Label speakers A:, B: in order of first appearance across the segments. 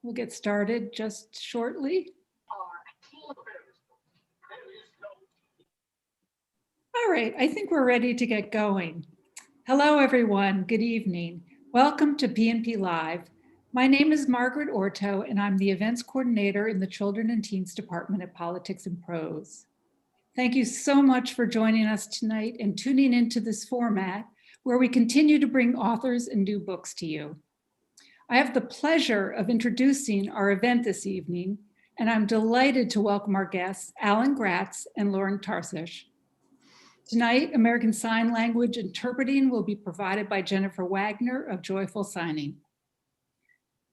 A: We'll get started just shortly. All right, I think we're ready to get going. Hello, everyone. Good evening. Welcome to PNP Live. My name is Margaret Orto, and I'm the events coordinator in the Children and Teens Department at Politics and Prose. Thank you so much for joining us tonight and tuning into this format where we continue to bring authors and new books to you. I have the pleasure of introducing our event this evening, and I'm delighted to welcome our guests, Alan Gratz and Lauren Tarshis. Tonight, American Sign Language interpreting will be provided by Jennifer Wagner of Joyful Signing.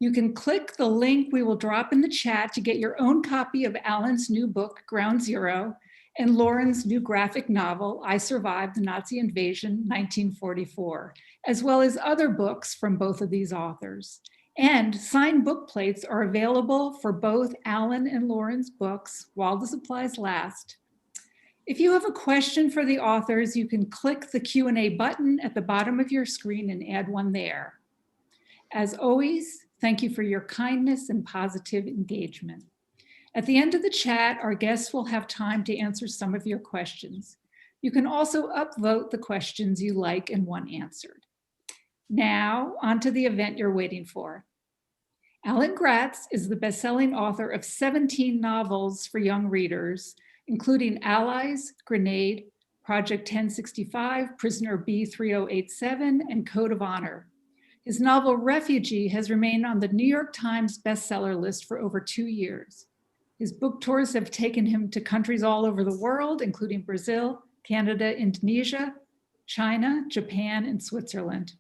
A: You can click the link we will drop in the chat to get your own copy of Alan's new book, Ground Zero, and Lauren's new graphic novel, I Survived the Nazi Invasion, 1944, as well as other books from both of these authors. And signed book plates are available for both Alan and Lauren's books while the supplies last. If you have a question for the authors, you can click the Q&A button at the bottom of your screen and add one there. As always, thank you for your kindness and positive engagement. At the end of the chat, our guests will have time to answer some of your questions. You can also upvote the questions you like and want answered. Now, on to the event you're waiting for. Alan Gratz is the best-selling author of 17 novels for young readers, including Allies, Grenade, Project 1065, Prisoner B3087, and Code of Honor. His novel Refugee has remained on the New York Times bestseller list for over 2 years. His book tours have taken him to countries all over the world, including Brazil, Canada, Indonesia, China, Japan, and Switzerland.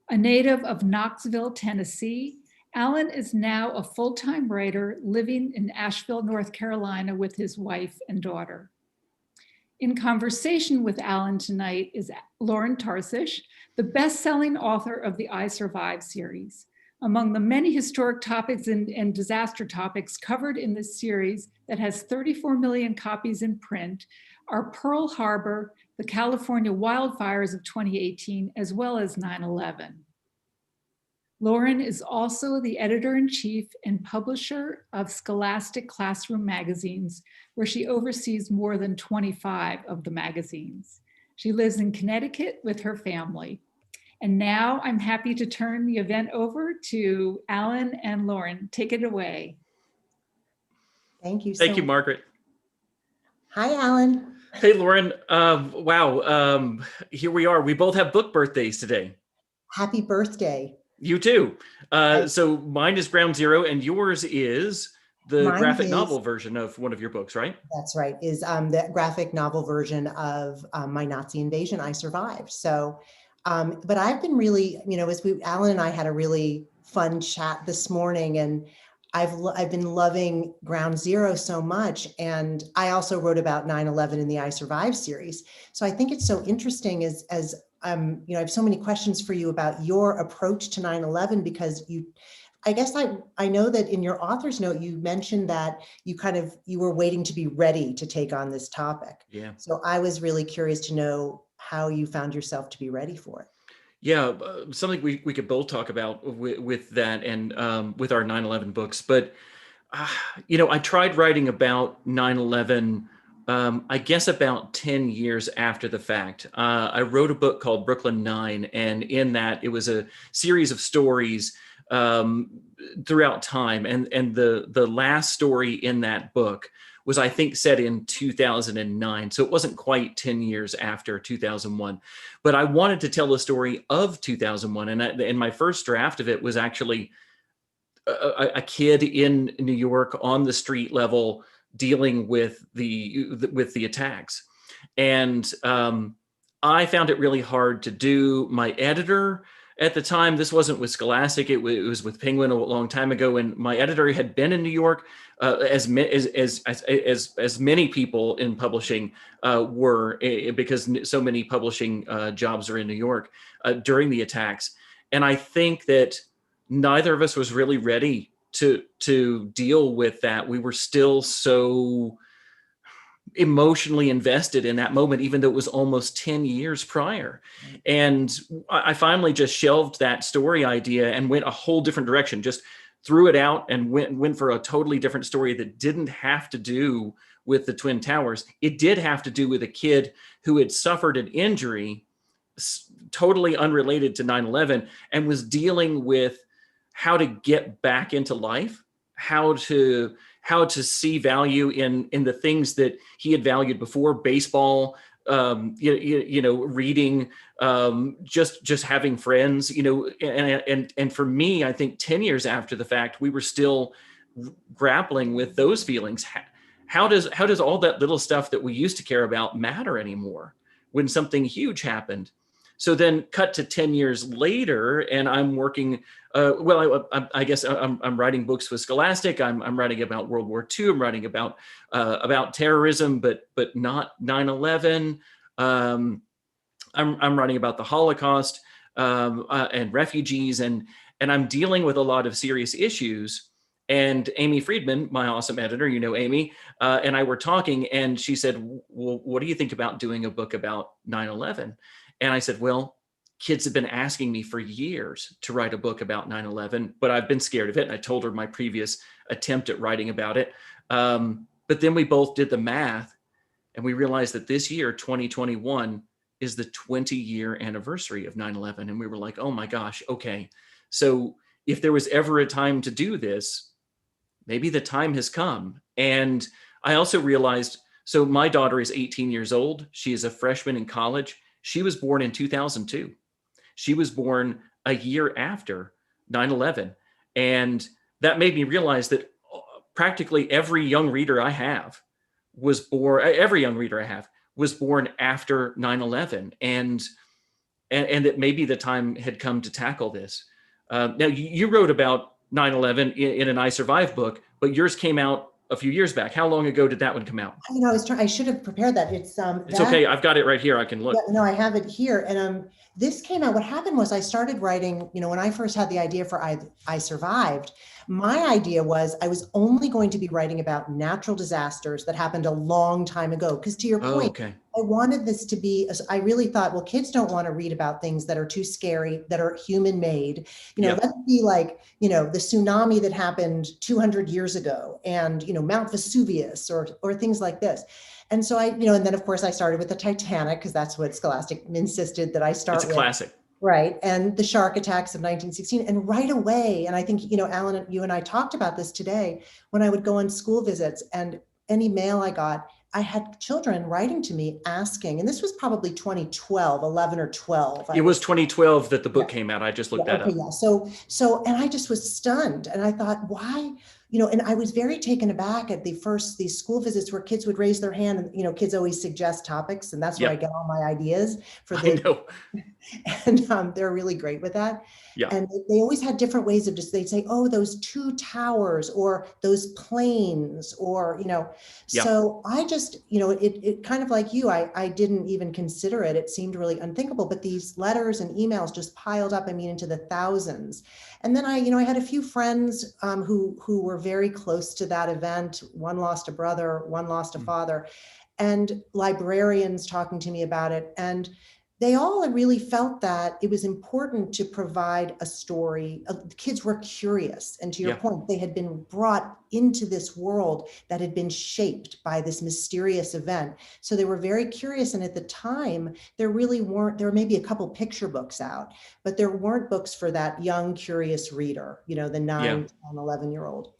A: A native of Knoxville, Tennessee, Alan is now a full-time writer living in Asheville, North Carolina with his wife and daughter. In conversation with Alan tonight is Lauren Tarshis, the best-selling author of the I Survived series. Among the many historic topics and disaster topics covered in this series that has 34 million copies in print are Pearl Harbor, the California wildfires of 2018, as well as 9/11. Lauren is also the editor-in-chief and publisher of Scholastic Classroom magazines, where she oversees more than 25 of the magazines. She lives in Connecticut with her family. And now I'm happy to turn the event over to Alan and Lauren. Take it away.
B: Thank you.
C: Thank you, Margaret.
B: Hi, Alan.
C: Hey, Lauren. Wow. Here we are. We both have book birthdays today.
B: Happy birthday.
C: You too. So mine is Ground Zero and yours is the graphic novel version of one of your books, right?
B: That's right. Is the graphic novel version of My Nazi Invasion, I Survived. So, but I've been really, Alan and I had a really fun chat this morning, and I've been loving Ground Zero so much. And I also wrote about 9/11 in the I Survived series. So I think it's so interesting as I have so many questions for you about your approach to 9/11, because I know that in your author's note, you mentioned that you were waiting to be ready to take on this topic.
C: Yeah.
B: So I was really curious to know how you found yourself to be ready for it.
C: Yeah, something we could both talk about with that and with our 9/11 books. But, I tried writing about 9/11, I guess about 10 years after the fact. I wrote a book called Brooklyn 9, and in that it was a series of stories throughout time. And the last story in that book was, I think, set in 2009. So it wasn't quite 10 years after 2001. But I wanted to tell the story of 2001. And my first draft of it was actually a kid in New York on the street level dealing with the attacks. And I found it really hard to do. My editor at the time, this wasn't with Scholastic, it was with Penguin a long time ago, and my editor had been in New York, as many people in publishing were, because so many publishing jobs are in New York during the attacks. And I think that neither of us was really ready to deal with that. We were still so emotionally invested in that moment, even though it was almost 10 years prior. And I finally just shelved that story idea and went a whole different direction, just threw it out and went for a totally different story that didn't have to do with the Twin Towers. It did have to do with a kid who had suffered an injury totally unrelated to 9/11 and was dealing with how to get back into life, how to see value in the things that he had valued before: baseball, reading, just having friends, and for me, I think 10 years after the fact, we were still grappling with those feelings. How does all that little stuff that we used to care about matter anymore when something huge happened? So then cut to 10 years later, and I'm working, I guess I'm writing books with Scholastic. I'm writing about World War II. I'm writing about terrorism, but not 9/11. I'm writing about the Holocaust and refugees, and I'm dealing with a lot of serious issues. And Amy Friedman, my awesome editor, Amy, and I were talking, and she said, well, what do you think about doing a book about 9/11? And I said, well, kids have been asking me for years to write a book about 9/11, but I've been scared of it. And I told her my previous attempt at writing about it. But then we both did the math, and we realized that this year, 2021, is the 20-year anniversary of 9/11. And we were like, oh my gosh, okay. So if there was ever a time to do this, maybe the time has come. And I also realized, so my daughter is 18 years old. She is a freshman in college. She was born in 2002. She was born a year after 9/11. And that made me realize that practically every young reader I have was born after 9/11. And that maybe the time had come to tackle this. Now, you wrote about 9/11 in an I Survive book, but yours came out a few years back. How long ago did that one come out?
B: I should have prepared that. It's
C: okay. I've got it right here. I can look.
B: Yeah, no, I have it here. And this came out. What happened was I started writing, when I first had the idea for I Survived, my idea was I was only going to be writing about natural disasters that happened a long time ago. Because to your point,
C: okay.
B: I wanted this to be, I really thought, well, kids don't want to read about things that are too scary, that are human made. Let's be like, the tsunami that happened 200 years ago, and, Mount Vesuvius or things like this. And so and then of course I started with the Titanic, because that's what Scholastic insisted that I start with.
C: It's a classic.
B: Right. And the shark attacks of 1916. And right away, and I think, Alan, you and I talked about this today, when I would go on school visits and any mail I got, I had children writing to me asking, and this was probably 2012, 11 or 12.
C: It was 2012 that the book came out. I just looked that up.
B: Yeah. So, and I just was stunned. And I thought, why? And I was very taken aback at these school visits where kids would raise their hand, and, kids always suggest topics, and that's where I get all my ideas for
C: I know.
B: And they're really great with that.
C: Yeah.
B: And they always had different ways of they'd say, oh, those two towers, or those planes, or, so I just, it kind of like you, I didn't even consider it. It seemed really unthinkable, but these letters and emails just piled up, into the thousands. And then I had a few friends who were very close to that event. One lost a brother, one lost a father, and librarians talking to me about it. And they all really felt that it was important to provide a story. The kids were curious. And to your point, they had been brought into this world that had been shaped by this mysterious event. So they were very curious. And at the time, there were maybe a couple picture books out, but there weren't books for that young, curious reader, the 9, 10, 11-year-old.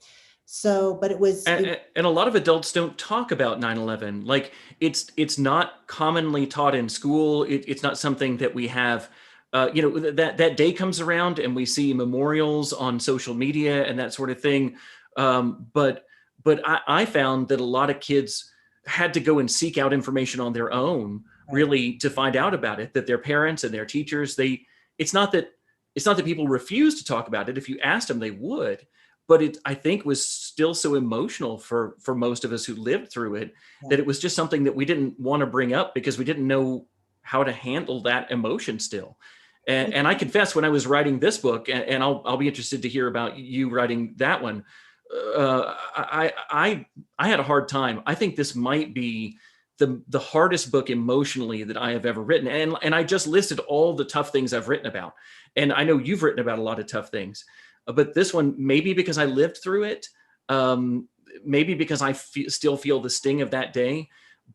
B: So, but it was,
C: and a lot of adults don't talk about 9/11. Like it's not commonly taught in school. It's not something that we have, that day comes around and we see memorials on social media and that sort of thing. But I found that a lot of kids had to go and seek out information on their own, really, to find out about it, that their parents and their teachers, it's not that people refuse to talk about it. If you asked them, they would. But it, I think, was still so emotional for most of us who lived through it, that it was just something that we didn't want to bring up because we didn't know how to handle that emotion still. And I confess, when I was writing this book, and I'll be interested to hear about you writing that one, I had a hard time. I think this might be the hardest book emotionally that I have ever written. And I just listed all the tough things I've written about. And I know you've written about a lot of tough things. But this one, maybe because I lived through it, um, maybe because I still feel the sting of that day.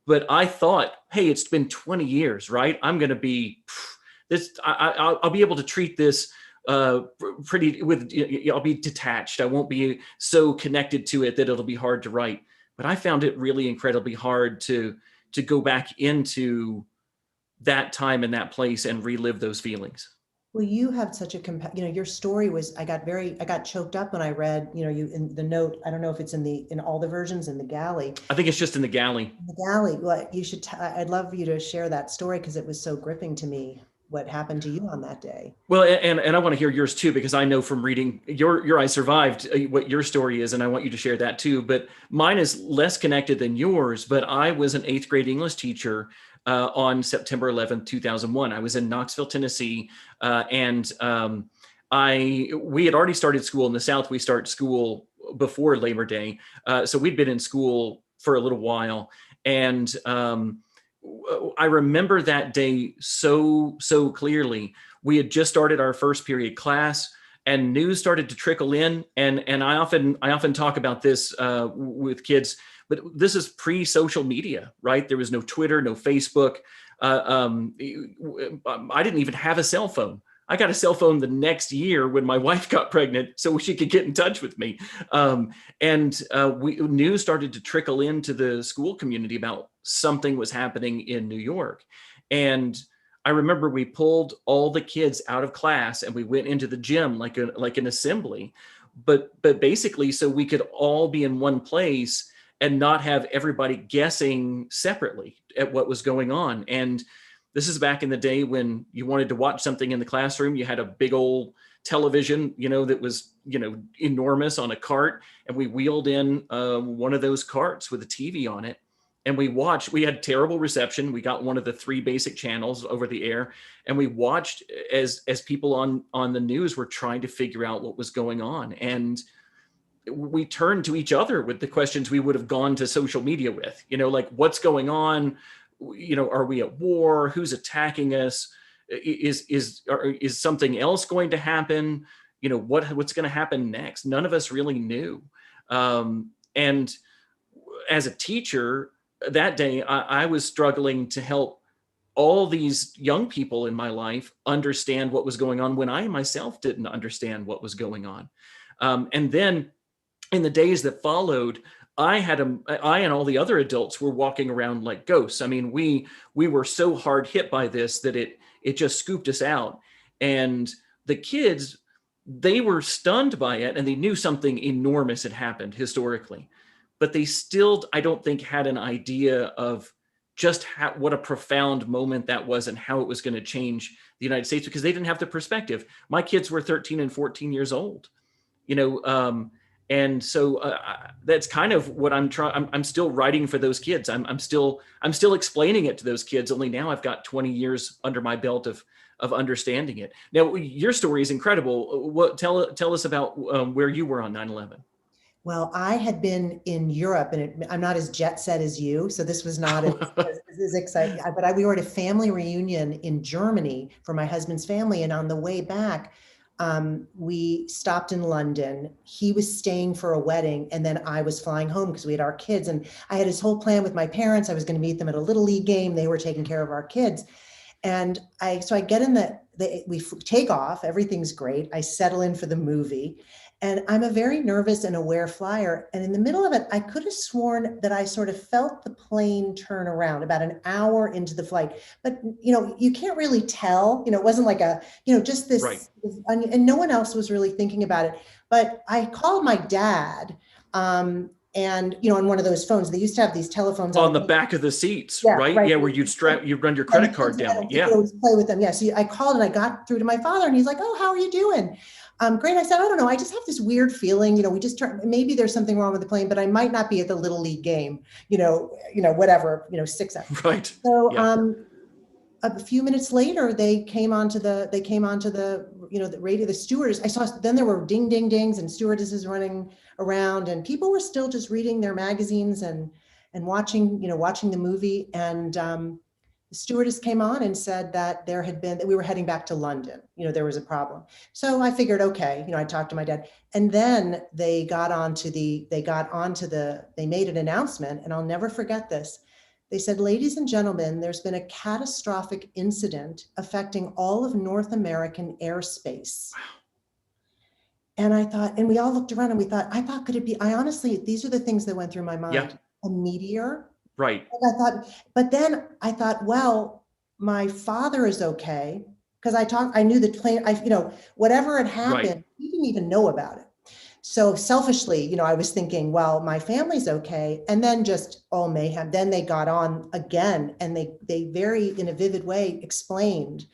C: But I thought, hey, it's been 20 years, right? I'm going to be this. I'll be able to treat this pretty with. I'll be detached. I won't be so connected to it that it'll be hard to write. But I found it really incredibly hard to go back into that time and that place and relive those feelings.
B: Well, you have such a your story was, I got choked up when I read, you in the note. I don't know if it's in all the versions in the galley.
C: I think it's just in the galley.
B: The galley. Well, you should, I'd love you to share that story because it was so gripping to me, what happened to you on that day.
C: Well, and I want to hear yours too, because I know from reading your I Survived what your story is, and I want you to share that too. But mine is less connected than yours, but I was an 8th grade English teacher on September 11th, 2001. I was in Knoxville, Tennessee, and we had already started school in the South. We start school before Labor Day, so we'd been in school for a little while, and I remember that day so clearly. We had just started our first period class, and news started to trickle in. And I often talk about this with kids, but this is pre-social media, right? There was no Twitter, no Facebook. I didn't even have a cell phone. I got a cell phone the next year when my wife got pregnant, so she could get in touch with me. News started to trickle into the school community about something was happening in New York. And I remember we pulled all the kids out of class and we went into the gym like an assembly, but basically so we could all be in one place and not have everybody guessing separately at what was going on. And this is back in the day when you wanted to watch something in the classroom. You had a big old television, that was, enormous on a cart. And we wheeled in one of those carts with a TV on it. And we had terrible reception. We got one of the 3 basic channels over the air. And we watched as people on the news were trying to figure out what was going on. And we turned to each other with the questions we would have gone to social media with, like what's going on? Are we at war? Who's attacking us? Is something else going to happen? What's going to happen next? None of us really knew. And as a teacher that day, I was struggling to help all these young people in my life understand what was going on when I myself didn't understand what was going on. And then in the days that followed, I and all the other adults were walking around like ghosts. I mean, we were so hard hit by this that it just scooped us out. And the kids, they were stunned by it, and they knew something enormous had happened historically, but they still, I don't think, had an idea of just what a profound moment that was and how it was going to change the United States, because they didn't have the perspective. My kids were 13 and 14 years old, and so that's kind of what I'm trying. I'm still writing for those kids. I'm still explaining it to those kids. Only now I've got 20 years under my belt of understanding it. Now, your story is incredible. Tell us about where you were on 9/11.
B: Well, I had been in Europe, and I'm not as jet set as you, so this was not as exciting. But we were at a family reunion in Germany for my husband's family, and on the way back, we stopped in London. He was staying for a wedding, and then I was flying home because we had our kids. And I had this whole plan with my parents. I was going to meet them at a little league game. They were taking care of our kids. And I get in we take off. Everything's great. I settle in for the movie. And I'm a very nervous and aware flyer. And in the middle of it, I could have sworn that I sort of felt the plane turn around about an hour into the flight. But, you can't really tell, it wasn't like just this,
C: right.
B: And no one else was really thinking about it. But I called my dad, and, on one of those phones, they used to have these telephones
C: on the back of the seats,
B: yeah,
C: right? Yeah, where you'd run your credit card down. Yeah.
B: Play with them. Yeah. So I called and I got through to my father, and he's like, "Oh, how are you doing?" Great. I said, "I don't know. I just have this weird feeling, we just maybe there's something wrong with the plane, but I might not be at the little league game, whatever, 6 hours."
C: Right.
B: So, yeah. A few minutes later, they came onto the the radio, the stewardess. I saw, then there were ding, ding, dings and stewardesses running around, and people were still just reading their magazines and watching the movie. And, the stewardess came on and said that that we were heading back to London. There was a problem. So I figured, okay, I talked to my dad, and then they made an announcement, and I'll never forget this. They said, ladies and gentlemen, there's been a catastrophic incident affecting all of North American airspace. And I thought, and we all looked around and could it be, these are the things that went through my mind.
C: Yeah.
B: A meteor.
C: Right.
B: But then I thought, well, my father is okay. Because I knew the plane, whatever had happened,
C: Right.
B: He didn't even know about it. So selfishly, I was thinking, well, my family's okay. And then just all mayhem. Then they got on again, and they very, in a vivid way, explained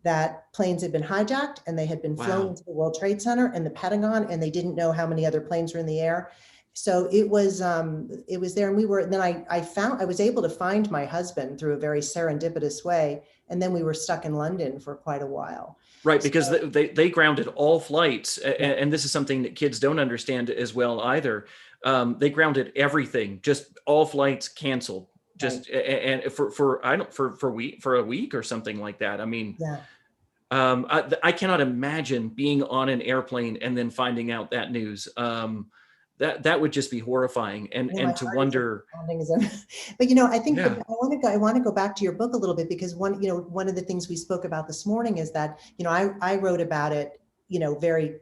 B: that planes had been hijacked and they had been flown into the World Trade Center and the Pentagon, and they didn't know how many other planes were in the air. So it was there, and then I was able to find my husband through a very serendipitous way. And then we were stuck in London for quite a while.
C: Right, because they grounded all flights, and this is something that kids don't understand as well either. They grounded everything, just all flights canceled, just and for a week or something like that. I mean, I cannot imagine being on an airplane and then finding out that news. That would just be horrifying, and to wonder.
B: But I think I want to go back to your book a little bit, because one of the things we spoke about this morning is that I wrote about it very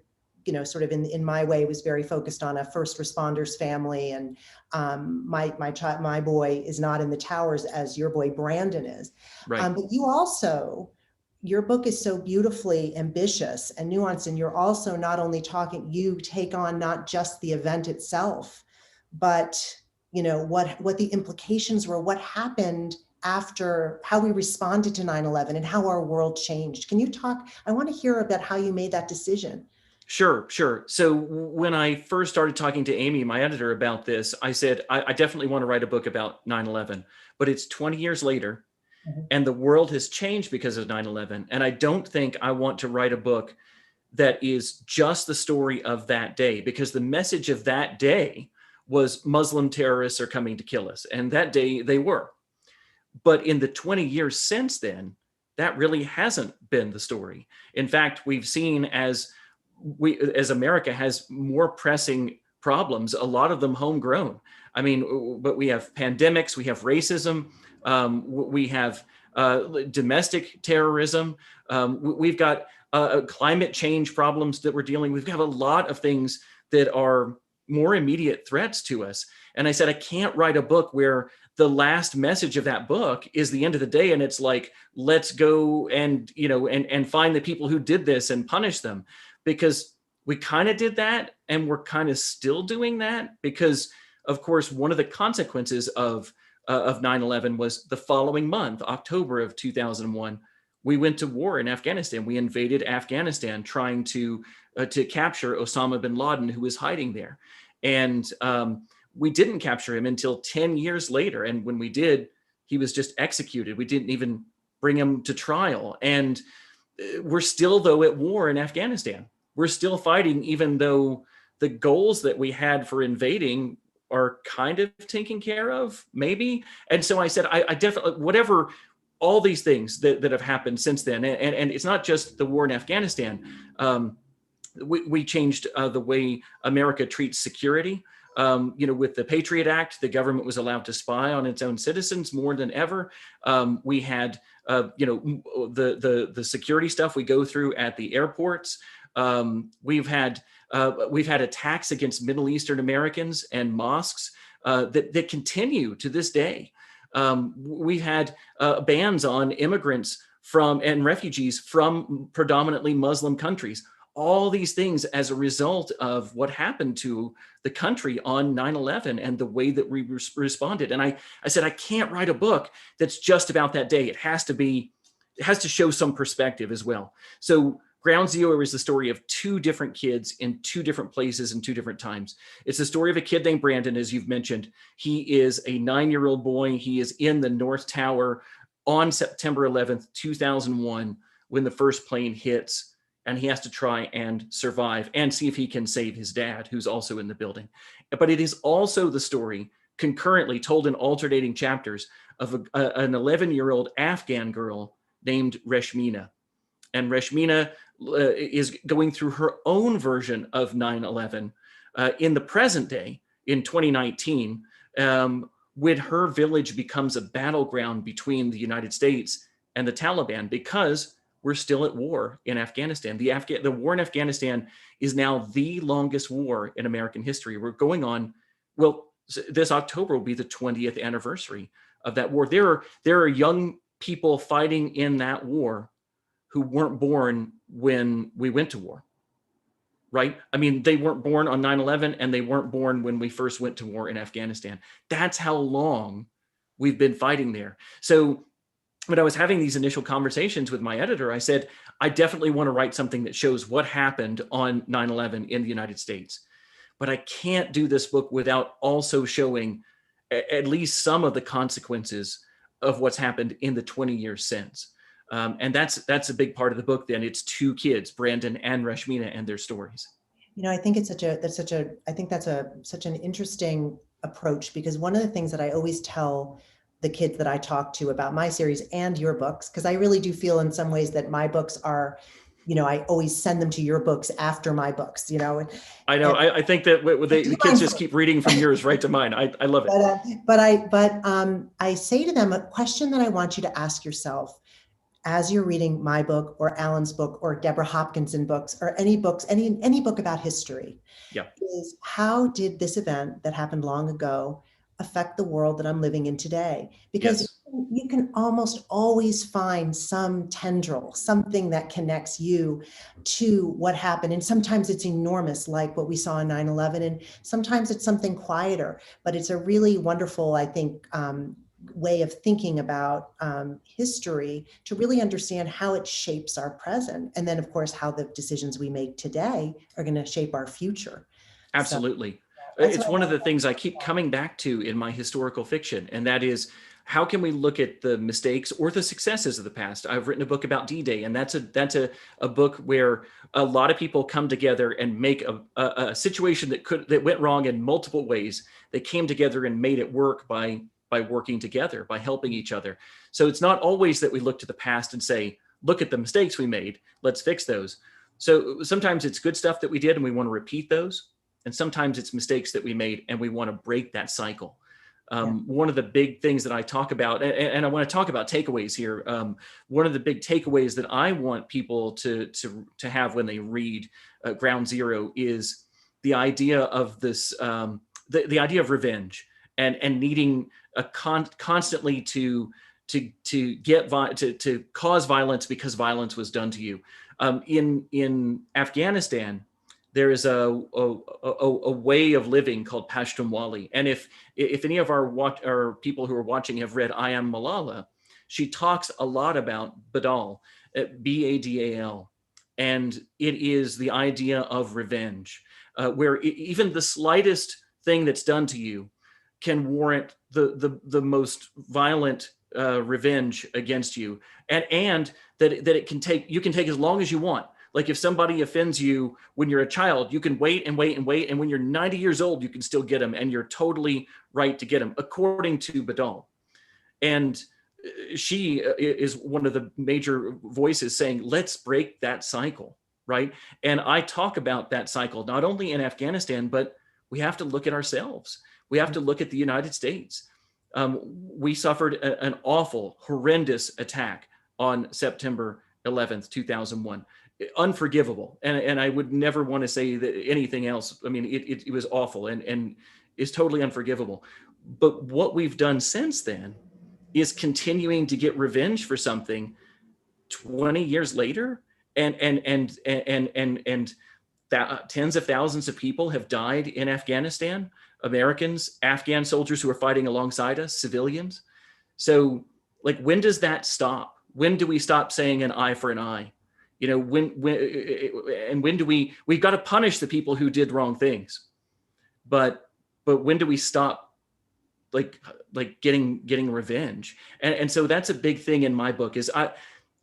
B: sort of in my way, was very focused on a first responder's family, and my boy is not in the towers as your boy Brandon is.
C: Right.
B: But your book is so beautifully ambitious and nuanced, and you're also not only you take on not just the event itself, but what the implications were, what happened after, how we responded to 9/11 and how our world changed. Can you talk? I want to hear about how you made that decision.
C: Sure. So when I first started talking to Amy, my editor, about this, I said, I definitely want to write a book about 9/11, but it's 20 years later. And the world has changed because of 9/11. And I don't think I want to write a book that is just the story of that day, because the message of that day was Muslim terrorists are coming to kill us. And that day they were. But in the 20 years since then, that really hasn't been the story. In fact, we've seen as America has more pressing problems, a lot of them homegrown. I mean, but we have pandemics, we have racism, we have domestic terrorism, we've got climate change problems that we're dealing with. We have a lot of things that are more immediate threats to us. And I said, I can't write a book where the last message of that book is the end of the day, and it's like, let's go and find the people who did this and punish them, because we kind of did that, and we're kind of still doing that, because of course one of the consequences of 9/11 was the following month, October of 2001, we went to war in Afghanistan. We invaded Afghanistan trying to capture Osama bin Laden, who was hiding there. And we didn't capture him until 10 years later. And when we did, he was just executed. We didn't even bring him to trial. And we're still, though, at war in Afghanistan. We're still fighting, even though the goals that we had for invading are kind of taken care of, maybe. And so I said, I definitely, whatever, all these things that have happened since then, and it's not just the war in Afghanistan. We changed the way America treats security. With the Patriot Act, the government was allowed to spy on its own citizens more than ever. We had, the security stuff we go through at the airports. We've had attacks against Middle Eastern Americans and mosques that continue to this day. We've had bans on immigrants and refugees from predominantly Muslim countries. All these things as a result of what happened to the country on 9/11 and the way that we responded. And I said, I can't write a book that's just about that day. It has to show some perspective as well. So Ground Zero is the story of two different kids in two different places and two different times. It's the story of a kid named Brandon, as you've mentioned. He is a 9-year-old boy. He is in the North Tower on September 11th, 2001, when the first plane hits, and he has to try and survive and see if he can save his dad, who's also in the building. But it is also the story concurrently, told in alternating chapters, of an 11-year-old Afghan girl named Reshmina. And Reshmina is going through her own version of 9/11 in the present day, in 2019, when her village becomes a battleground between the United States and the Taliban, because we're still at war in Afghanistan. The war in Afghanistan is now the longest war in American history. We're going on, well, this October will be the 20th anniversary of that war. There are young people fighting in that war who weren't born when we went to war, right? I mean, they weren't born on 9/11, and they weren't born when we first went to war in Afghanistan. That's how long we've been fighting there. So when I was having these initial conversations with my editor, I said, I definitely want to write something that shows what happened on 9/11 in the United States. But I can't do this book without also showing at least some of the consequences of what's happened in the 20 years since. And that's a big part of the book. Then it's two kids, Brandon and Reshmina, and their stories.
B: I think such an interesting approach, because one of the things that I always tell the kids that I talk to about my series and your books, because I really do feel in some ways that my books are, I always send them to your books after my books,
C: I know. I think that the kids just keep reading from yours right to mine. I love it.
B: But I say to them, a question that I want you to ask yourself as you're reading my book or Alan's book or Deborah Hopkinson books or any books, any book about history, is how did this event that happened long ago affect the world that I'm living in today? Because you can almost always find some tendril, something that connects you to what happened. And sometimes it's enormous, like what we saw in 9/11, and sometimes it's something quieter, but it's a really wonderful, I think, way of thinking about history to really understand how it shapes our present. And then, of course, how the decisions we make today are going to shape our future.
C: Absolutely. So, it's one of the things I keep coming back to in my historical fiction, and that is, how can we look at the mistakes or the successes of the past? I've written a book about D-Day, and that's a book where a lot of people come together and make a situation that went wrong in multiple ways. They came together and made it work by working together, by helping each other. So it's not always that we look to the past and say, look at the mistakes we made, let's fix those. So sometimes it's good stuff that we did and we want to repeat those. And sometimes it's mistakes that we made and we want to break that cycle. One of the big things that I talk about, and I want to talk about takeaways here. One of the big takeaways that I want people to have when they read Ground Zero is the idea of this, the idea of revenge and needing constantly to cause violence because violence was done to you. In Afghanistan, there is a way of living called Pashtunwali. And if any of our people who are watching have read I Am Malala, she talks a lot about Badal, Badal. And it is the idea of revenge, where even the slightest thing that's done to you can warrant the most violent revenge against you, and that you can take as long as you want. Like if somebody offends you when you're a child, you can wait and wait and wait, and when you're 90 years old, you can still get them, and you're totally right to get them, according to Badal. And she is one of the major voices saying, let's break that cycle, right? And I talk about that cycle not only in Afghanistan, but we have to look at ourselves. We have to look at the United States. We suffered an awful, horrendous attack on September 11th, 2001. Unforgivable. And I would never want to say that anything else. I mean, it was awful and is totally unforgivable. But what we've done since then is continuing to get revenge for something 20 years later. And that tens of thousands of people have died in Afghanistan. Americans, Afghan soldiers who are fighting alongside us, civilians. So like, when does that stop? When do we stop saying an eye for an eye? You know, when do we've got to punish the people who did wrong things, but when do we stop like getting revenge? And so that's a big thing in my book is I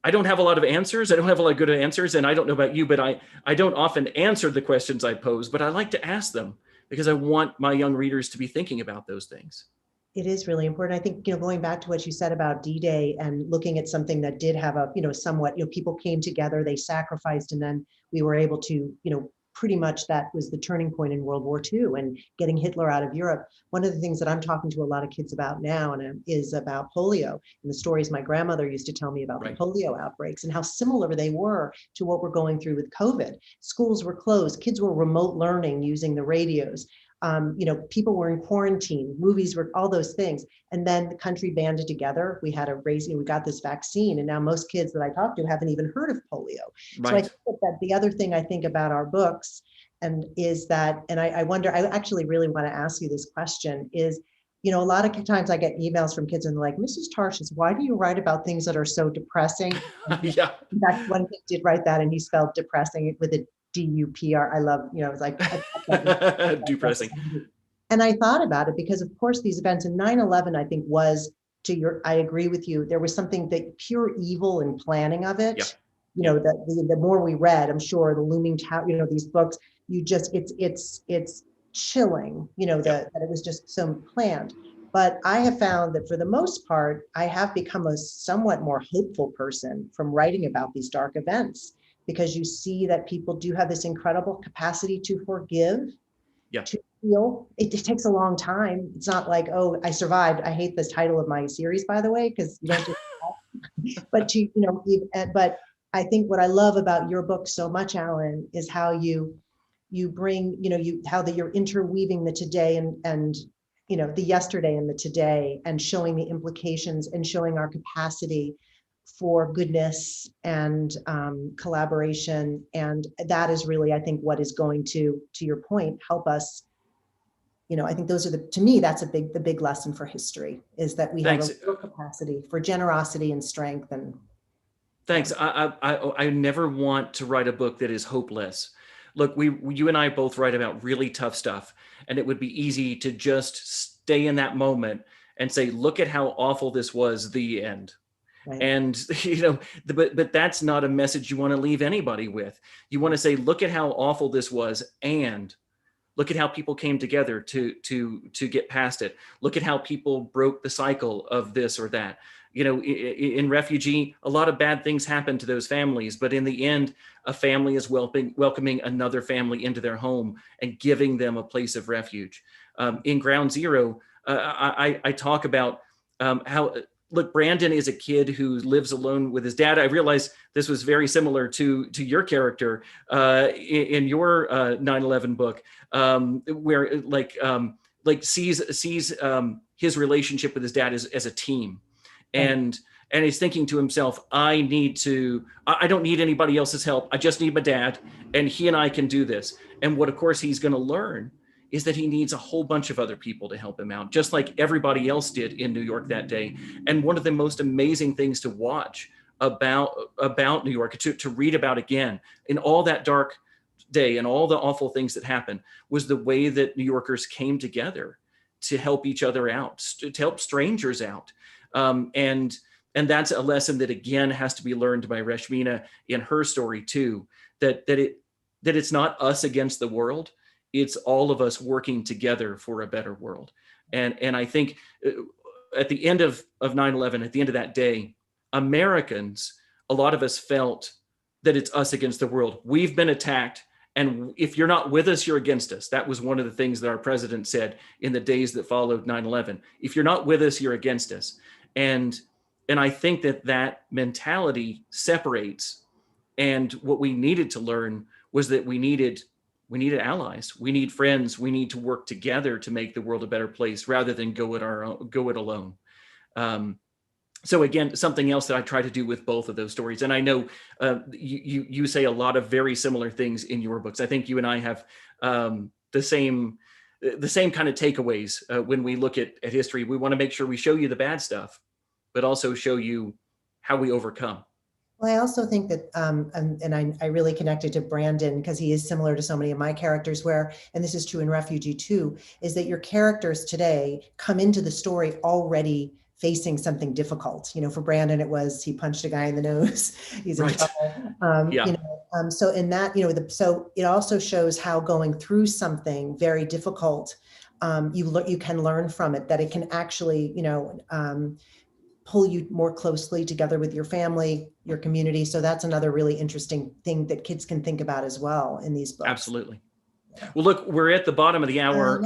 C: don't have a lot of answers. I don't have a lot of good answers. And I don't know about you, but I don't often answer the questions I pose, but I like to ask them, because I want my young readers to be thinking about those things.
B: It is really important. I think, going back to what you said about D-Day and looking at something that did have a, somewhat, people came together, they sacrificed, and then we were able to, pretty much that was the turning point in World War II and getting Hitler out of Europe. One of the things that I'm talking to a lot of kids about now is about polio and the stories my grandmother used to tell me about the polio outbreaks and how similar they were to what we're going through with COVID. Schools were closed, kids were remote learning using the radios. People were in quarantine, movies were, all those things. And then the country banded together. We had we got this vaccine, and now most kids that I talk to haven't even heard of polio. So I think that the other thing I think about our books is that, and I wonder, I actually really want to ask you this question is, a lot of times I get emails from kids and they're like, Mrs. Tarshis, why do you write about things that are so depressing?
C: Yeah.
B: In fact, one kid did write that and he spelled depressing with a DUPR. I love, it's like
C: depressing.
B: And I thought about it because, of course, these events in 9/11, I think was I agree with you. There was something that pure evil in planning of it.
C: Yeah.
B: The more we read, I'm sure the Looming Tower, these books, it's chilling, that it was just so planned. But I have found that for the most part, I have become a somewhat more hopeful person from writing about these dark events, because you see that people do have this incredible capacity to forgive, to heal. It takes a long time. It's not like, oh, I survived. I hate the title of my series, by the way, because you don't just but I think what I love about your book so much, Alan, is how you bring, how that you're interweaving the today and the yesterday and the today, and showing the implications and showing our capacity for goodness and collaboration. And that is really, I think, what is going to your point, help us. I think those are to me, that's the big lesson for history, is that we have a real capacity for generosity and strength. And
C: thanks. I never want to write a book that is hopeless. Look, you and I both write about really tough stuff, and it would be easy to just stay in that moment and say, look at how awful this was, the end. Right. And, but that's not a message you want to leave anybody with. You want to say, look at how awful this was, and look at how people came together to get past it. Look at how people broke the cycle of this or that. In refugee, a lot of bad things happen to those families, but in the end, a family is welcoming another family into their home and giving them a place of refuge. In Ground Zero, I talk about how, look, Brandon is a kid who lives alone with his dad. I realized this was very similar to your character in your 9/11 book, where sees his relationship with his dad as a team. And he's thinking to himself, I don't need anybody else's help. I just need my dad, and he and I can do this. And what, of course, he's going to learn is that he needs a whole bunch of other people to help him out, just like everybody else did in New York that day. And one of the most amazing things to watch about New York, to read about again, in all that dark day and all the awful things that happened, was the way that New Yorkers came together to help each other out, to help strangers out. And that's a lesson that, again, has to be learned by Reshmina in her story too, that it's not us against the world. It's all of us working together for a better world. And I think at the end of 9/11, at the end of that day, Americans, a lot of us felt that it's us against the world. We've been attacked, and if you're not with us, you're against us. That was one of the things that our president said in the days that followed 9/11. If you're not with us, you're against us. And I think that mentality separates. And what we needed to learn was that we needed allies. We need friends. We need to work together to make the world a better place, rather than go it alone. So again, something else that I try to do with both of those stories. And I know you say a lot of very similar things in your books. I think you and I have the same kind of takeaways when we look at history. We want to make sure we show you the bad stuff, but also show you how we overcome.
B: Well, I also think that, I really connected to Brandon because he is similar to so many of my characters and this is true in Refugee too, is that your characters today come into the story already facing something difficult. For Brandon, it was he punched a guy in the nose. He's in trouble. So in that, so it also shows how going through something very difficult, you can learn from it, that it can actually, pull you more closely together with your family, your community. So that's another really interesting thing that kids can think about as well in these books.
C: Absolutely. Well, look, we're at the bottom of the hour.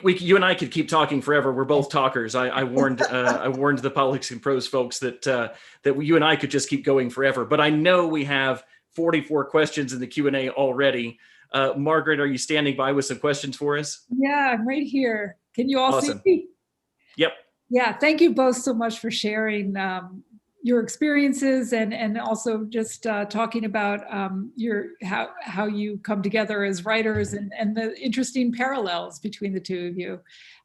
C: You and I could keep talking forever. We're both talkers. I warned the Politics and Prose folks that you and I could just keep going forever. But I know we have 44 questions in the Q&A already. Margaret, are you standing by with some questions for us?
A: Yeah, I'm right here. Can you all
C: Awesome.
A: see me?
C: Yep.
A: Yeah, thank you both so much for sharing your experiences and also just talking about how you come together as writers and the interesting parallels between the two of you.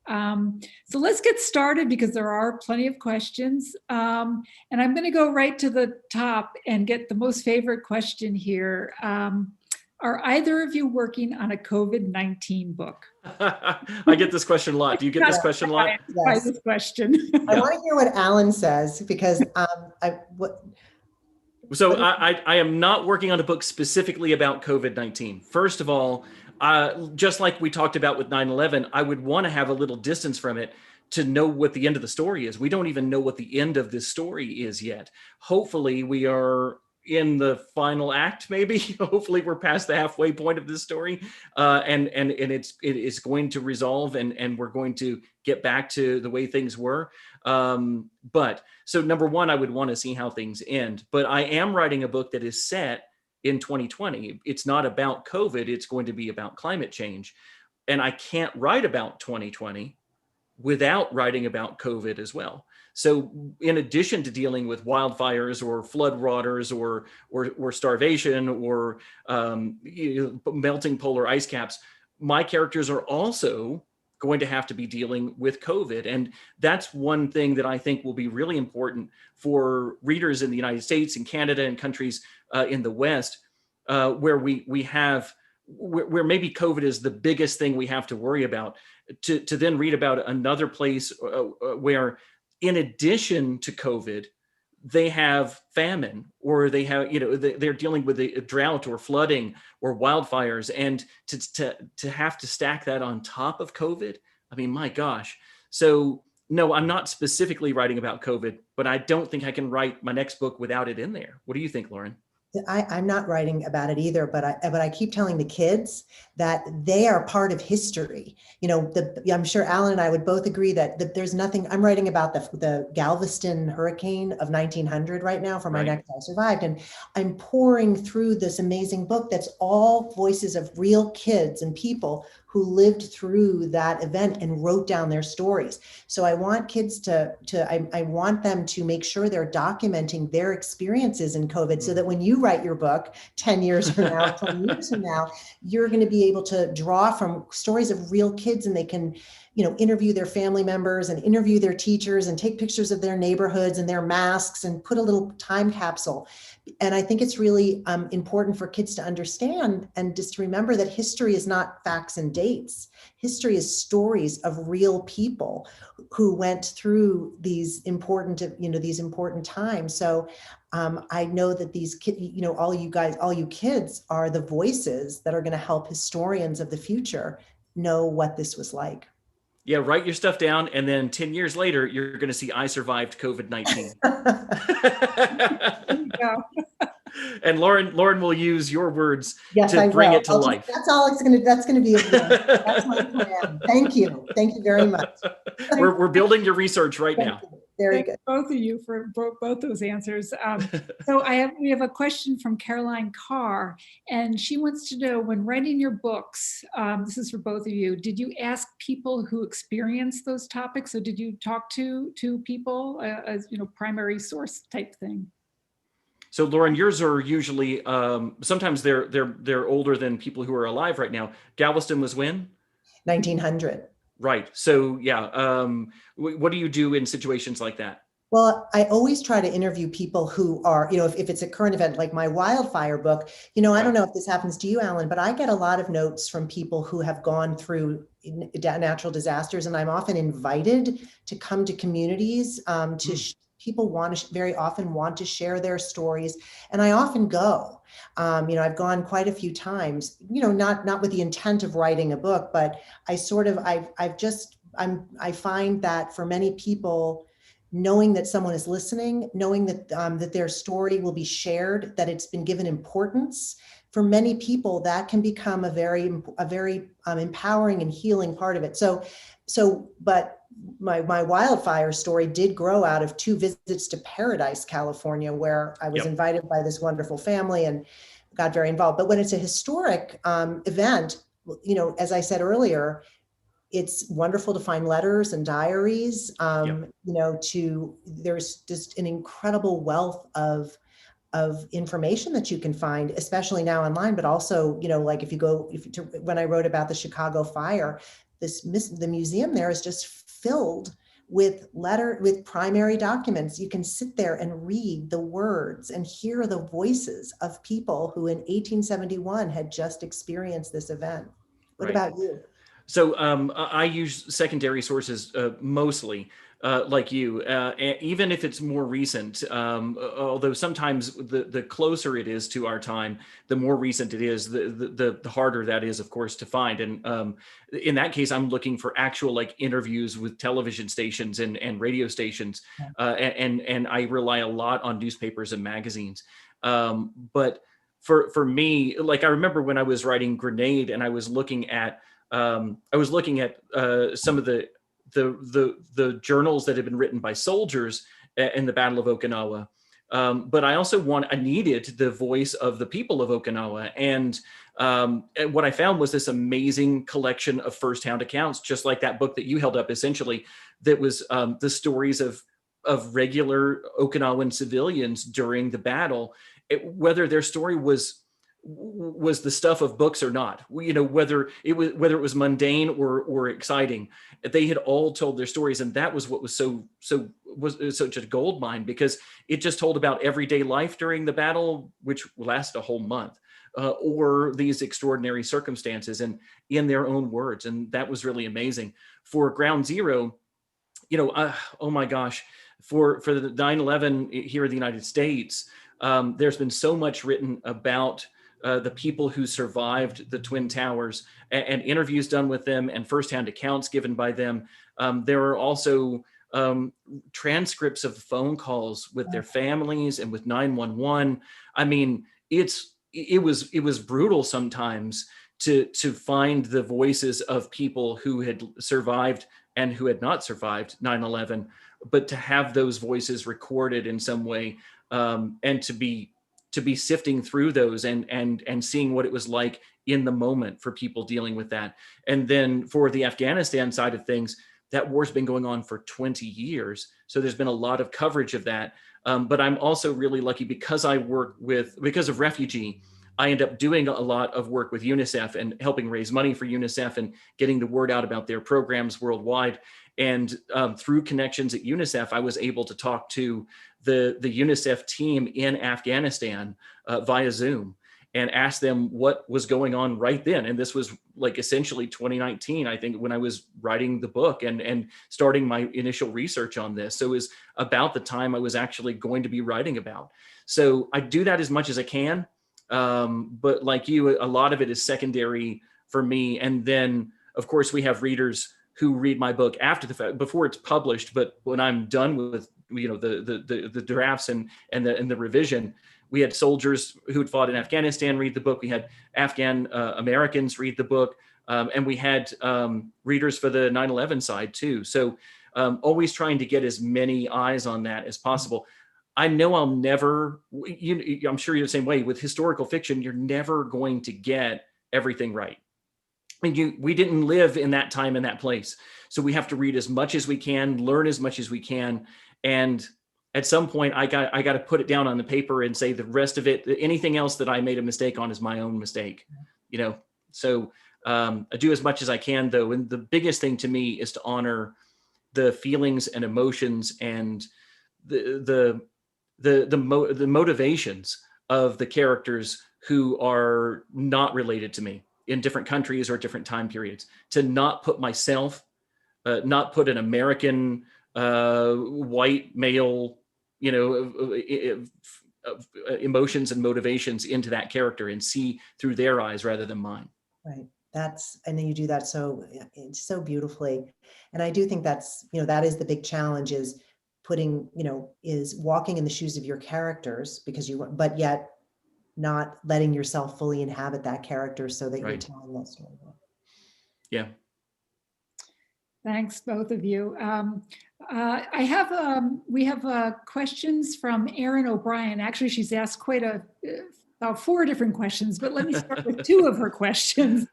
A: So let's get started because there are plenty of questions. And I'm going to go right to the top and get the most favorite question here. Are either of you working on a COVID-19 book?
C: I get this question a lot. Do you get this question a lot?
A: Yes. This question.
B: I want to hear what Alan says because
C: I am not working on a book specifically about COVID-19. First of all, just like we talked about with 9/11, I would want to have a little distance from it to know what the end of the story is. We don't even know what the end of this story is yet. Hopefully we are in the final act, maybe. Hopefully we're past the halfway point of this story, and it is going to resolve, and we're going to get back to the way things were. But so number one, I would want to see how things end. But I am writing a book that is set in 2020. It's not about COVID. It's going to be about climate change, and I can't write about 2020 without writing about COVID as well. So in addition to dealing with wildfires or flood waters or starvation or melting polar ice caps, my characters are also going to have to be dealing with COVID. And that's one thing that I think will be really important for readers in the United States and Canada and countries in the West, where where maybe COVID is the biggest thing we have to worry about, to then read about another place where, in addition to COVID, they have famine, or they have, they're dealing with a drought or flooding or wildfires, and to have to stack that on top of COVID. I mean, my gosh. So no, I'm not specifically writing about COVID, but I don't think I can write my next book without it in there. What do you think, Lauren?
B: I'm not writing about it either, but I keep telling the kids that they are part of history. I'm sure Alan and I would both agree that there's nothing. I'm writing about the Galveston hurricane of 1900 right now for my next I Survived, and I'm pouring through this amazing book that's all voices of real kids and people who lived through that event and wrote down their stories. So I want kids I want them to make sure they're documenting their experiences in COVID, so that when you write your book 10 years from now, 20 years from now, you're going to be able to draw from stories of real kids, and they can, interview their family members and interview their teachers and take pictures of their neighborhoods and their masks and put a little time capsule. And I think it's really important for kids to understand and just to remember that history is not facts and dates. History is stories of real people who went through these important times. So I know that these kids, all you kids are the voices that are going to help historians of the future know what this was like.
C: Yeah, write your stuff down, and then 10 years later, you're going to see I survived COVID-19. And Lauren will use your words to bring it to life.
B: That's all it's going to. That's going to be. That's my plan. Thank you very much.
C: We're building your research right now.
B: Very good.
A: Both of you for both those answers. So we have a question from Caroline Carr, and she wants to know, when writing your books, this is for both of you, did you ask people who experienced those topics? So did you talk to people as primary source type thing?
C: So Lauren, yours are usually sometimes they're older than people who are alive right now. Galveston was when?
B: 1900.
C: Right. So yeah. What do you do in situations like that?
B: Well, I always try to interview people who are, if it's a current event like my wildfire book, I don't know if this happens to you, Alan, but I get a lot of notes from people who have gone through natural disasters, and I'm often invited to come to communities people very often want to share their stories. And I often go, I've gone quite a few times, not with the intent of writing a book, but I find that for many people, knowing that someone is listening, knowing that that their story will be shared, that it's been given importance, for many people, that can become a very empowering and healing part of it. But my wildfire story did grow out of 2 visits to Paradise, California, where I was invited by this wonderful family and got very involved. But when it's a historic event, as I said earlier, it's wonderful to find letters and diaries. There's just an incredible wealth of information that you can find, especially now online, but also, like when I wrote about the Chicago fire, the museum there is just filled with primary documents. You can sit there and read the words and hear the voices of people who in 1871 had just experienced this event. What about you?
C: So I use secondary sources mostly, like you, even if it's more recent, although sometimes the closer it is to our time, the more recent it is, the harder that is, of course, to find. And in that case, I'm looking for actual like interviews with television stations and radio stations, and I rely a lot on newspapers and magazines. But for me, like I remember when I was writing Grenade and I was looking at some of the journals that had been written by soldiers in the Battle of Okinawa. But I needed the voice of the people of Okinawa. And what I found was this amazing collection of firsthand accounts, just like that book that you held up, essentially, that was the stories of regular Okinawan civilians during the battle, whether their story was the stuff of books or not, whether it was mundane or exciting, they had all told their stories. And that was what was was such a gold mine, because it just told about everyday life during the battle, which lasted a whole month, or these extraordinary circumstances, and in their own words. And that was really amazing. For Ground Zero, oh my gosh, for the 9/11 here in the United States, there's been so much written about the people who survived the Twin Towers, and interviews done with them and firsthand accounts given by them. There are also transcripts of phone calls with their families and with 911. I mean, it was brutal sometimes to find the voices of people who had survived and who had not survived 9/11, but to have those voices recorded in some way, and to be sifting through those and seeing what it was like in the moment for people dealing with that. And then for the Afghanistan side of things, that war's been going on for 20 years. So there's been a lot of coverage of that. But I'm also really lucky because of Refugee, I end up doing a lot of work with UNICEF and helping raise money for UNICEF and getting the word out about their programs worldwide. And through connections at UNICEF, I was able to talk to the UNICEF team in Afghanistan via Zoom and ask them what was going on right then. And this was like essentially 2019, I think, when I was writing the book and starting my initial research on this. So it was about the time I was actually going to be writing about. So I do that as much as I can. But like you, a lot of it is secondary for me. And then, of course, we have readers who read my book after the fact, before it's published. But when I'm done with the drafts and the revision, we had soldiers who had fought in Afghanistan read the book. We had Afghan Americans read the book, and we had readers for the 9/11 side too. So always trying to get as many eyes on that as possible. I know I'll never, I'm sure you're the same way with historical fiction, you're never going to get everything right. I mean, we didn't live in that time and that place. So we have to read as much as we can, learn as much as we can. And at some point I got to put it down on the paper and say the rest of it, anything else that I made a mistake on is my own mistake, So I do as much as I can though. And the biggest thing to me is to honor the feelings and emotions and the motivations of the characters who are not related to me in different countries or different time periods, to not put myself, not put an American white male emotions and motivations into that character and see through their eyes rather than mine.
B: Right. And then you do that it's so beautifully. And I do think that's, that is the big challenge, is is walking in the shoes of your characters, but yet not letting yourself fully inhabit that character so that you're telling that story.
C: Yeah.
A: Thanks, both of you. We have questions from Erin O'Brien. Actually, she's asked about 4 different questions, but let me start with 2 of her questions.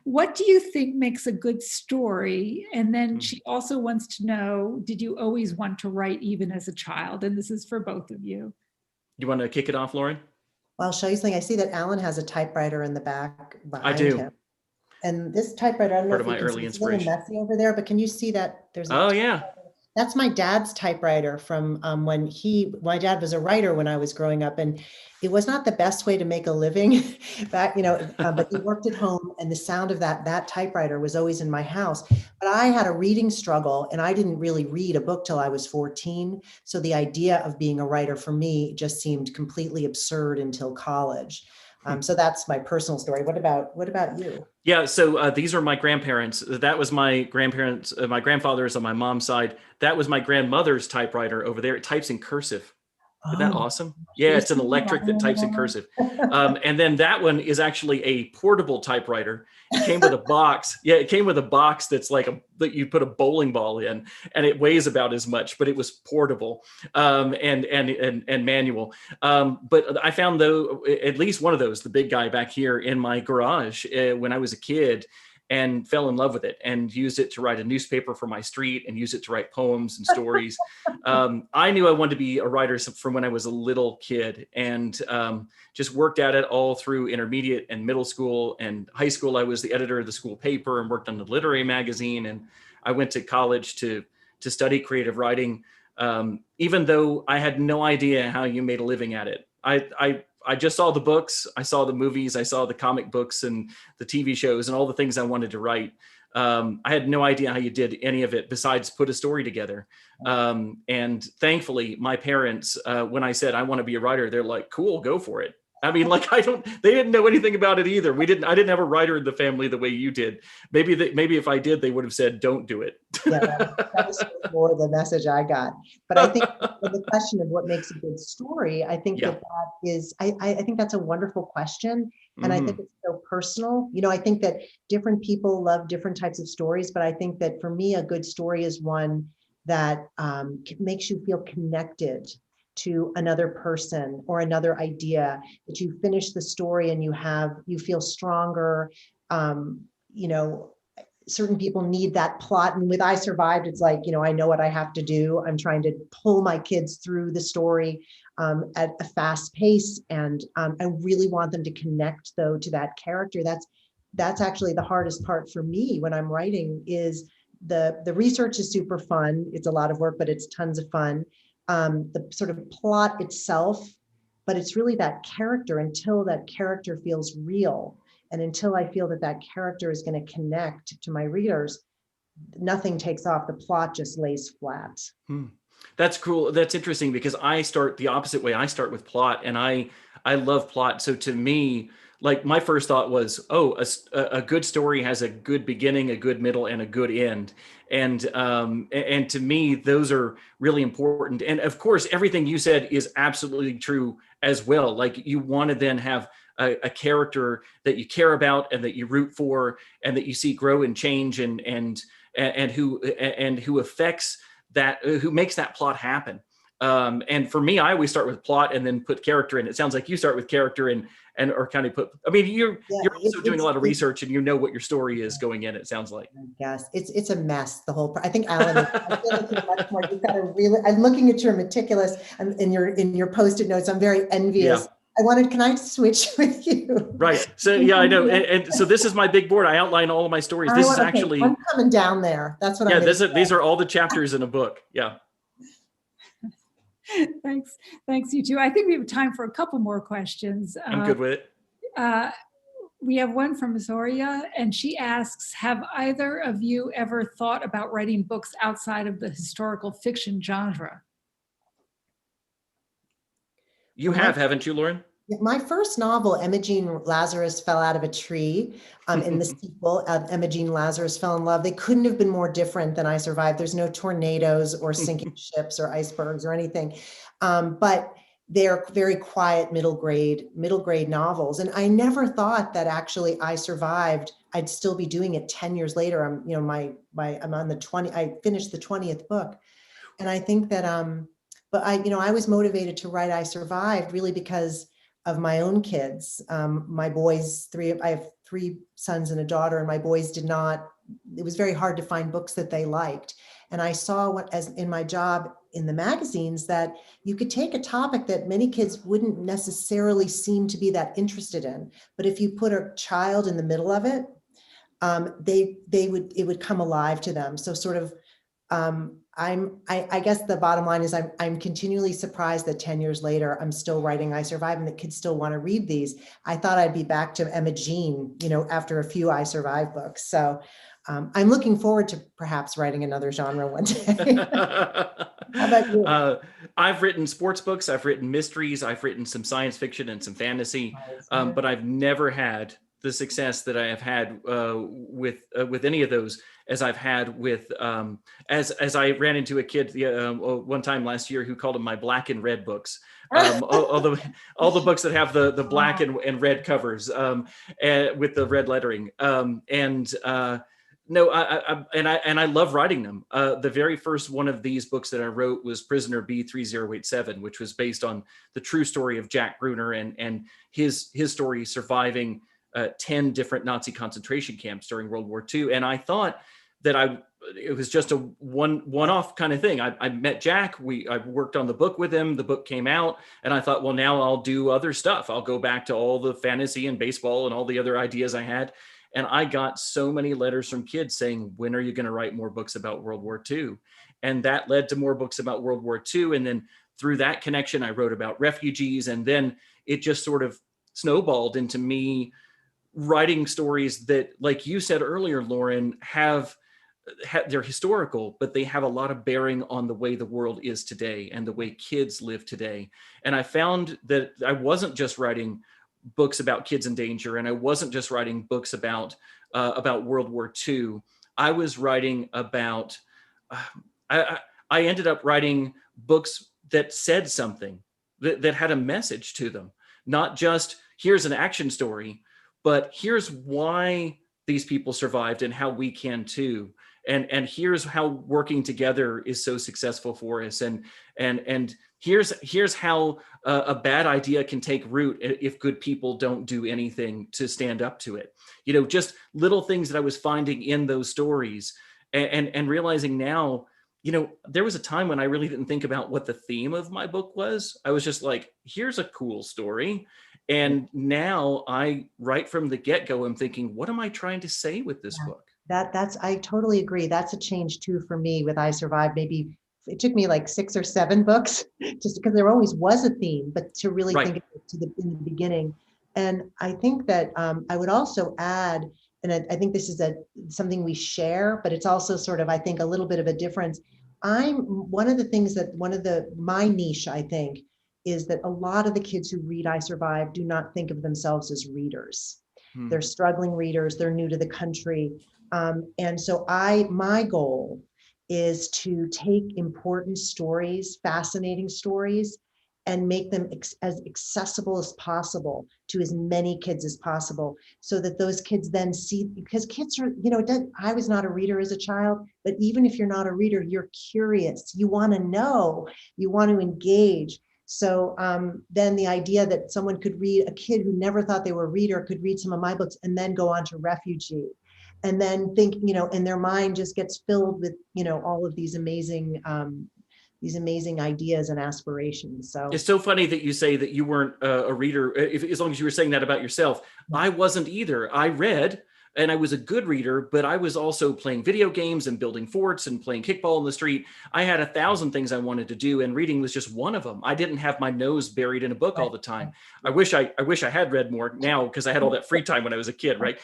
A: What do you think makes a good story? And then she also wants to know, did you always want to write even as a child? And this is for both of you.
C: You want to kick it off, Lauren?
B: Well, I'll show you something. I see that Alan has a typewriter in the back behind
C: him.
B: I do. And this typewriter, I don't know if you can see, it's a little messy over there, but can you see that there's a
C: yeah.
B: That's my dad's typewriter from when my dad was a writer when I was growing up, and it was not the best way to make a living back, but he worked at home, and the sound of that typewriter was always in my house. But I had a reading struggle, and I didn't really read a book till I was 14. So the idea of being a writer for me just seemed completely absurd until college. So that's my personal story. What about you?
C: Yeah, so these are my grandparents. That was my grandparents, my grandfather's on my mom's side. That was my grandmother's typewriter over there. It types in cursive. Isn't that awesome? Yeah, it's an electric that types in cursive. And then that one is actually a portable typewriter. It came with a box. Yeah, it came with a box that's like that you put a bowling ball in, and it weighs about as much, but it was portable and manual. But I found at least one of those, the big guy back here, in my garage when I was a kid, and fell in love with it and used it to write a newspaper for my street and use it to write poems and stories. I knew I wanted to be a writer from when I was a little kid, and just worked at it all through intermediate and middle school and high school. I was the editor of the school paper and worked on the literary magazine. And I went to college to study creative writing, even though I had no idea how you made a living at it. I just saw the books, I saw the movies, I saw the comic books and the TV shows and all the things I wanted to write. I had no idea how you did any of it besides put a story together. And thankfully, my parents, when I said I want to be a writer, they're like, cool, go for it. I mean, like, they didn't know anything about it either. I didn't have a writer in the family the way you did. Maybe if I did, they would have said, don't do it.
B: Yeah, that was more the message I got. But I think the question of what makes a good story, I think that is, I think that's a wonderful question. And I think it's so personal. I think that different people love different types of stories, but I think that for me, a good story is one that makes you feel connected to another person or another idea, that you finish the story and you feel stronger. Certain people need that plot. And with I Survived, it's like, I know what I have to do. I'm trying to pull my kids through the story at a fast pace. And I really want them to connect, though, to that character. That's actually the hardest part for me when I'm writing. Is the research is super fun. It's a lot of work, but it's tons of fun. The sort of plot itself, but it's really that character, until that character feels real. And until I feel that character is going to connect to my readers, nothing takes off. The plot just lays flat.
C: That's cool. That's interesting, because I start the opposite way. I start with plot, and I love plot. So to me, like, my first thought was, a good story has a good beginning, a good middle, and a good end. And to me, those are really important. And of course, everything you said is absolutely true as well. Like, you want to then have a character that you care about and that you root for and that you see grow and change and who affects that, who makes that plot happen. And for me, I always start with plot and then put character in. It sounds like you start with character and or kind of put, I mean, you're also doing a lot of research, and you know what your story is going in, it sounds like.
B: Yes, it's a mess, the whole, I think, Alan, I feel like you're much more, you've got to really, I'm looking at your meticulous and in your Post-it notes. I'm very envious. Yeah. Can I switch with you?
C: Right. So yeah, I know. And so this is my big board. I outline all of my stories. This is actually,
B: I'm coming down there. That's what
C: these are all the chapters in a book. Yeah.
A: Thanks, you two. I think we have time for a couple more questions.
C: I'm good with it.
A: We have one from Zoria, and she asks, have either of you ever thought about writing books outside of the historical fiction genre?
C: You have, haven't you, Lauren?
B: My first novel, Emma Jean Lazarus Fell Out of a Tree, in the sequel, Emma Jean Lazarus Fell in Love, they couldn't have been more different than I Survived. There's no tornadoes or sinking ships or icebergs or anything. But they're very quiet middle grade novels. And I never thought that actually I Survived, I'd still be doing it 10 years later. I'm on the 20, I finished the 20th book. And I think that, but I was motivated to write I Survived really because of my own kids. My boys, I have 3 sons and a daughter, and my boys it was very hard to find books that they liked. And I saw as in my job in the magazines that you could take a topic that many kids wouldn't necessarily seem to be that interested in, but if you put a child in the middle of it, it would come alive to them. So sort of, I guess the bottom line is I'm continually surprised that 10 years later, I'm still writing I Survived and that kids still want to read these. I thought I'd be back to Emma Jean, after a few I Survived books. So I'm looking forward to perhaps writing another genre one day. How about you?
C: I've written sports books. I've written mysteries. I've written some science fiction and some fantasy, but I've never had the success that I have had with any of those as I've had with as I ran into a kid one time last year who called them my black and red books. All the books that have the black and red covers and with the red lettering. No, I love writing them. The very first one of these books that I wrote was Prisoner B3087, which was based on the true story of Jack Bruner and his story surviving 10 different Nazi concentration camps during World War II. And I thought that it was just a one-off kind of thing. I met Jack. I worked on the book with him. The book came out, and I thought, well, now I'll do other stuff. I'll go back to all the fantasy and baseball and all the other ideas I had. And I got so many letters from kids saying, when are you going to write more books about World War II? And that led to more books about World War II. And then through that connection, I wrote about refugees. And then it just sort of snowballed into me writing stories that, like you said earlier, Lauren, they're historical, but they have a lot of bearing on the way the world is today and the way kids live today. And I found that I wasn't just writing books about kids in danger, and I wasn't just writing books about World War II. I was writing about, I ended up writing books that said something, that had a message to them, not just here's an action story, but here's why these people survived and how we can too. And here's how working together is so successful for us. And here's how a bad idea can take root if good people don't do anything to stand up to it. Just little things that I was finding in those stories and realizing now, there was a time when I really didn't think about what the theme of my book was. I was just like, here's a cool story. And now I, right from the get-go, I'm thinking, what am I trying to say with this book?
B: I totally agree. That's a change too for me with I Survived. Maybe it took me like 6 or 7 books just because there always was a theme, but to really think of it in the beginning. And I think that I would also add, and I think this is something we share, but it's also sort of, I think, a little bit of a difference. One of the things that my niche, I think, is that a lot of the kids who read I Survived do not think of themselves as readers. They're struggling readers. They're new to the country. And so my goal is to take important stories, fascinating stories, and make them as accessible as possible to as many kids as possible, so that those kids then see, because kids are, I was not a reader as a child, but even if you're not a reader, you're curious, you want to know, you want to engage. So then the idea that someone could read, a kid who never thought they were a reader could read some of my books and then go on to refugee. And then think, and their mind just gets filled with, all of these amazing ideas and aspirations. So
C: it's so funny that you say that you weren't a reader, as long as you were saying that about yourself. I wasn't either. I read, and I was a good reader, but I was also playing video games and building forts and playing kickball in the street. I had 1,000 things I wanted to do, and reading was just one of them. I didn't have my nose buried in a book all the time. I wish I had read more now, because I had all that free time when I was a kid, right?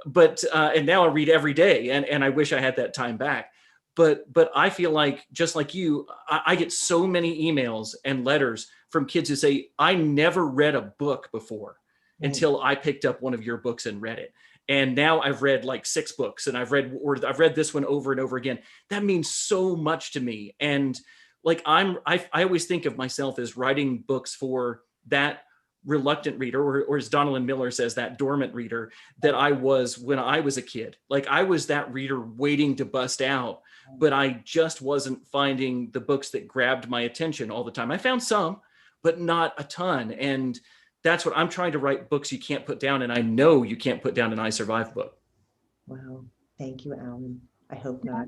C: But now I read every day, and I wish I had that time back. But I feel like, just like you, I get so many emails and letters from kids who say, I never read a book before
B: Right.
C: until I picked up one of your books and read it. And now I've read like 6 books, and I've read this one over and over again. That means so much to me. And like I always think of myself as writing books for that reluctant reader, or as Donald Miller says, that dormant reader that I was when I was a kid. Like I was that reader waiting to bust out, but I just wasn't finding the books that grabbed my attention all the time. I found some, but not a ton. And that's what I'm trying to write, books you can't put down. And I know you can't put down an I Survive book.
B: Wow. Thank you, Alan. I hope not.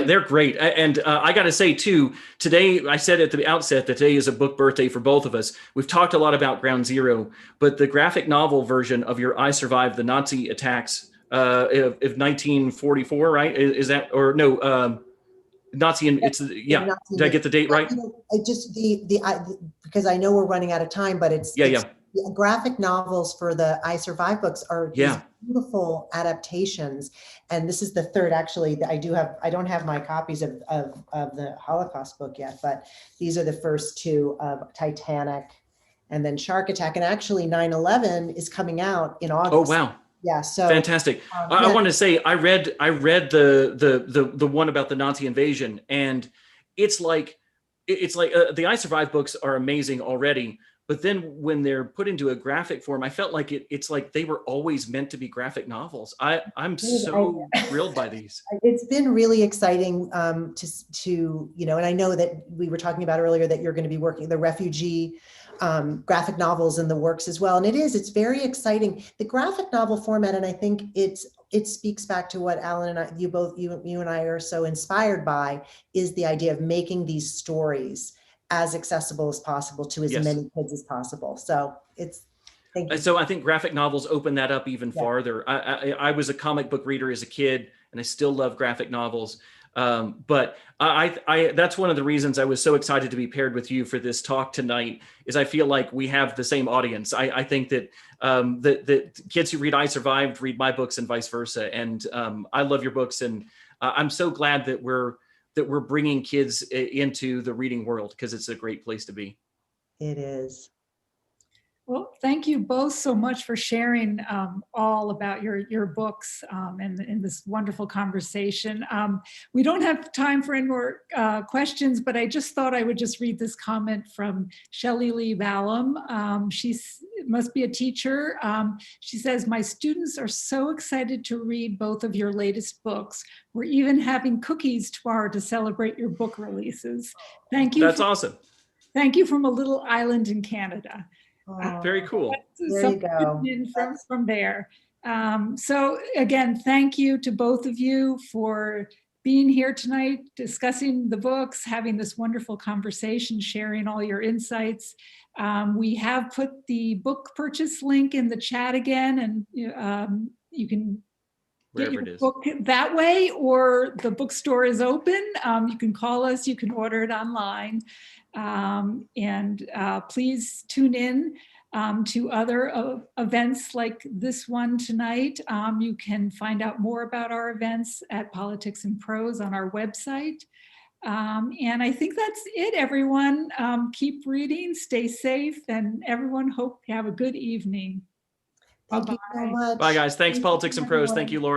C: They're great. And I got to say, too, today, I said at the outset that today is a book birthday for both of us. We've talked a lot about Ground Zero, but the graphic novel version of your I Survived the Nazi Attacks of 1944, right? Is that, or no, Nazi, it's, yeah. Did I get the date right?
B: I just, because I know we're running out of time, but it's graphic novels for the I Survive books are these beautiful adaptations. And this is the third, actually. I don't have my copies of the Holocaust book yet, but these are the first 2 of Titanic and then Shark Attack. And actually 9/11 is coming out in August.
C: Oh, wow.
B: Yeah. So
C: fantastic. I want to say, I read the one about the Nazi invasion, and it's like the I Survive books are amazing already. But then when they're put into a graphic form, I felt like it's like they were always meant to be graphic novels. I'm so thrilled by these.
B: It's been really exciting to and I know that we were talking about earlier that you're going to be working the refugee graphic novels in the works as well. And it's very exciting. The graphic novel format, and I think it speaks back to what Alan and I, you and I are so inspired by, is the idea of making these stories as accessible as possible to as many kids as possible. So thank you.
C: So I think graphic novels open that up even farther. I was a comic book reader as a kid, and I still love graphic novels. But that's one of the reasons I was so excited to be paired with you for this talk tonight, is I feel like we have the same audience. I think that that kids who read I Survived read my books and vice versa. And I love your books, and I'm so glad that we're bringing kids into the reading world, because it's a great place to be.
B: It is.
A: Well, thank you both so much for sharing all about your books and in this wonderful conversation. We don't have time for any more questions, but I just thought I would just read this comment from Shelley Lee Ballum. She must be a teacher. She says, "My students are so excited to read both of your latest books. We're even having cookies tomorrow to celebrate your book releases. Thank you."
C: That's awesome.
A: Thank you from a little island in Canada.
C: Very cool.
B: There you go.
A: From there. So again, thank you to both of you for being here tonight, discussing the books, having this wonderful conversation, sharing all your insights. We have put the book purchase link in the chat again, and you can get your book that way, or the bookstore is open. You can call us, you can order it online. And please tune in to other events like this one tonight. You can find out more about our events at Politics and Prose on our website. And I think that's it, everyone. Keep reading, stay safe, and everyone hope you have a good evening.
B: Thank you so much.
C: Bye, guys. Thanks, Politics and Prose. Thank you, Lauren.